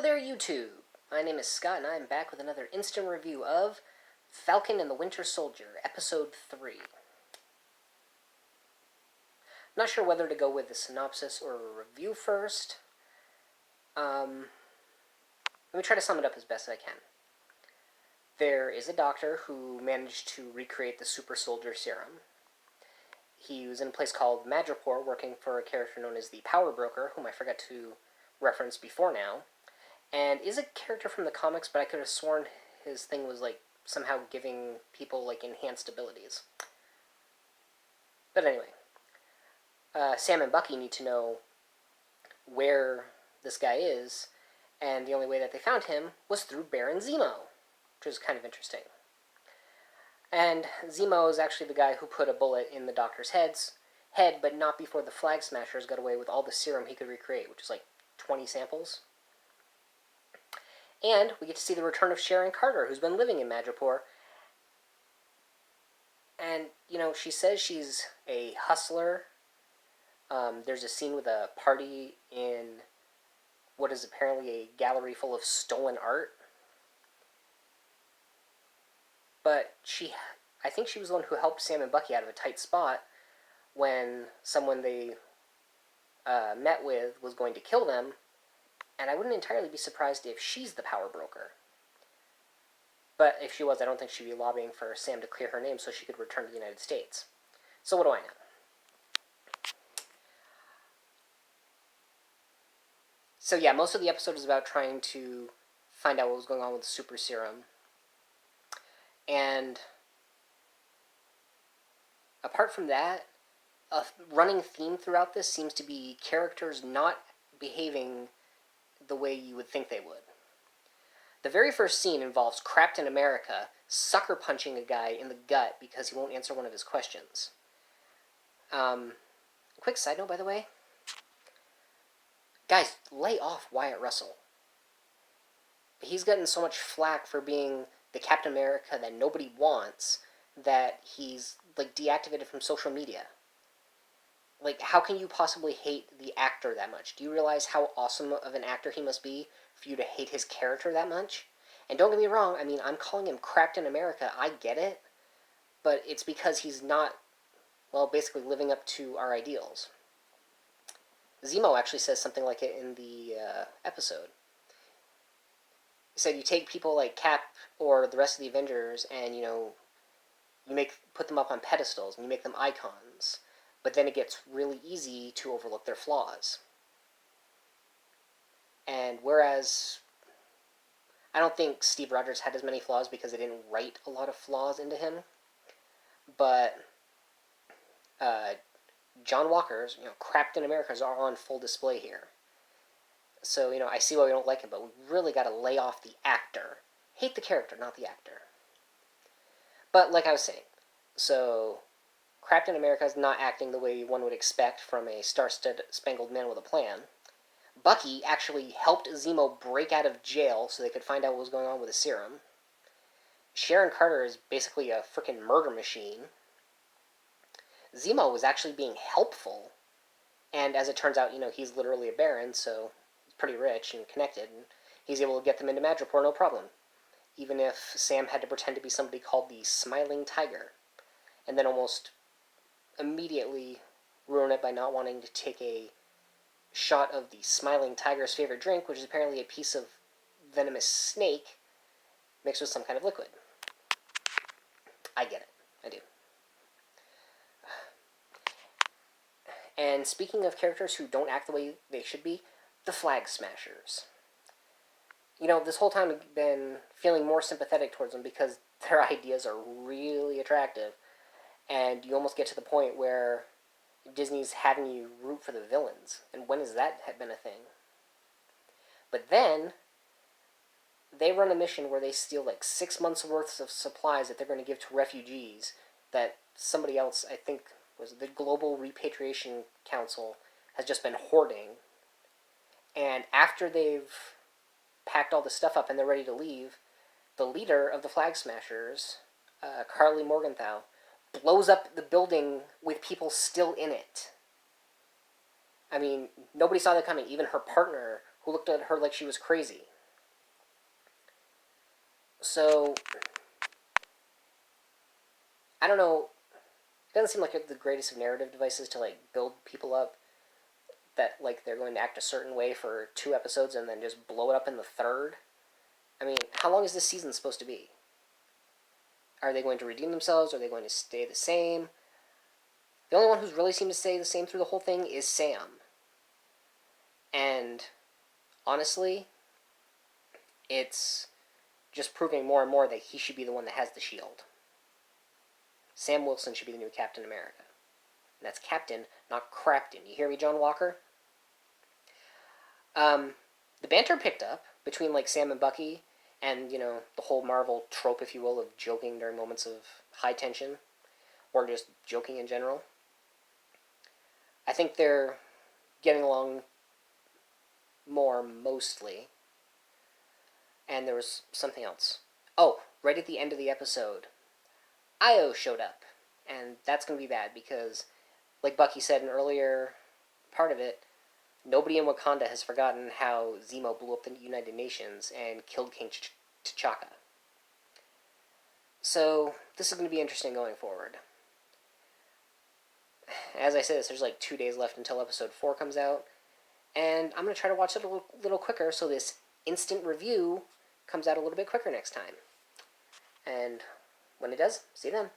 there, YouTube! My name is Scott, and I am back with another instant review of Falcon and the Winter Soldier, Episode 3. Not sure whether to go with a synopsis or a review first. Let me try to sum it up as best I can. There is a doctor who managed to recreate the super soldier serum. He was in a place called Madripoor, working for a character known as the Power Broker, whom I forgot to reference before now, and is a character from the comics, but I could have sworn his thing was, somehow giving people, enhanced abilities. But anyway, Sam and Bucky need to know where this guy is, and the only way that they found him was through Baron Zemo, which is kind of interesting. And Zemo is actually the guy who put a bullet in the doctor's head, but not before the Flag Smashers got away with all the serum he could recreate, which is 20 samples. And we get to see the return of Sharon Carter, who's been living in Madripoor. And, she says she's a hustler. There's a scene with a party in what is apparently a gallery full of stolen art. But I think she was the one who helped Sam and Bucky out of a tight spot when someone they met with was going to kill them, and I wouldn't entirely be surprised if she's the Power Broker. But if she was, I don't think she'd be lobbying for Sam to clear her name so she could return to the United States. So what do I know? So yeah, most of the episode is about trying to find out what was going on with the super serum. And apart from that, a running theme throughout this seems to be characters not behaving the way you would think they would. The very first scene involves Captain America sucker punching a guy in the gut because he won't answer one of his questions. Quick side note, by the way. Guys, lay off Wyatt Russell. He's gotten so much flack for being the Captain America that nobody wants that he's, deactivated from social media. How can you possibly hate the actor that much? Do you realize how awesome of an actor he must be for you to hate his character that much? And don't get me wrong, I'm calling him Captain America, I get it, but it's because he's not, basically living up to our ideals. Zemo actually says something like it in the episode. He said you take people like Cap or the rest of the Avengers and, you put them up on pedestals and you make them icons. But then it gets really easy to overlook their flaws. And whereas I don't think Steve Rogers had as many flaws because they didn't write a lot of flaws into him, but John Walker's, Captain America's are on full display here. So, I see why we don't like him, but we really got to lay off the actor. Hate the character, not the actor. But, like I was saying, so Captain America is not acting the way one would expect from a star-spangled man with a plan. Bucky actually helped Zemo break out of jail so they could find out what was going on with the serum. Sharon Carter is basically a freaking murder machine. Zemo was actually being helpful, and as it turns out, he's literally a baron, so he's pretty rich and connected, and he's able to get them into Madripoor no problem, even if Sam had to pretend to be somebody called the Smiling Tiger, and then almost immediately ruin it by not wanting to take a shot of the Smiling Tiger's favorite drink, which is apparently a piece of venomous snake mixed with some kind of liquid. I get it. I do. And speaking of characters who don't act the way they should be, the Flag Smashers. This whole time I've been feeling more sympathetic towards them because their ideas are really attractive. And you almost get to the point where Disney's having you root for the villains. And when has that been a thing? But then, they run a mission where they steal 6 months' worth of supplies that they're going to give to refugees that somebody else, I think, was the Global Repatriation Council, has just been hoarding. And after they've packed all the stuff up and they're ready to leave, the leader of the Flag Smashers, Carly Morgenthau, blows up the building with people still in it. Nobody saw that coming. Even her partner, who looked at her like she was crazy. So, I don't know. It doesn't seem like the greatest of narrative devices to, like, build people up that, like, they're going to act a certain way for 2 episodes and then just blow it up in the third. I mean, how long is this season supposed to be? Are they going to redeem themselves? Are they going to stay the same? The only one who's really seemed to stay the same through the whole thing is Sam. And honestly, it's just proving more and more that he should be the one that has the shield. Sam Wilson should be the new Captain America. And that's Captain, not Crapton. You hear me, John Walker? The banter picked up between, like, Sam and Bucky, and, you know, the whole Marvel trope, if you will, of joking during moments of high tension, or just joking in general. I think they're getting along more, mostly. And there was something else. Oh, right at the end of the episode, Io showed up. And that's going to be bad because, like Bucky said in an earlier part of it, nobody in Wakanda has forgotten how Zemo blew up the United Nations and killed King T'Chaka. So, this is going to be interesting going forward. As I said, there's like 2 days left until episode 4 comes out. And I'm going to try to watch it a little quicker so this instant review comes out a little bit quicker next time. And when it does, see you then.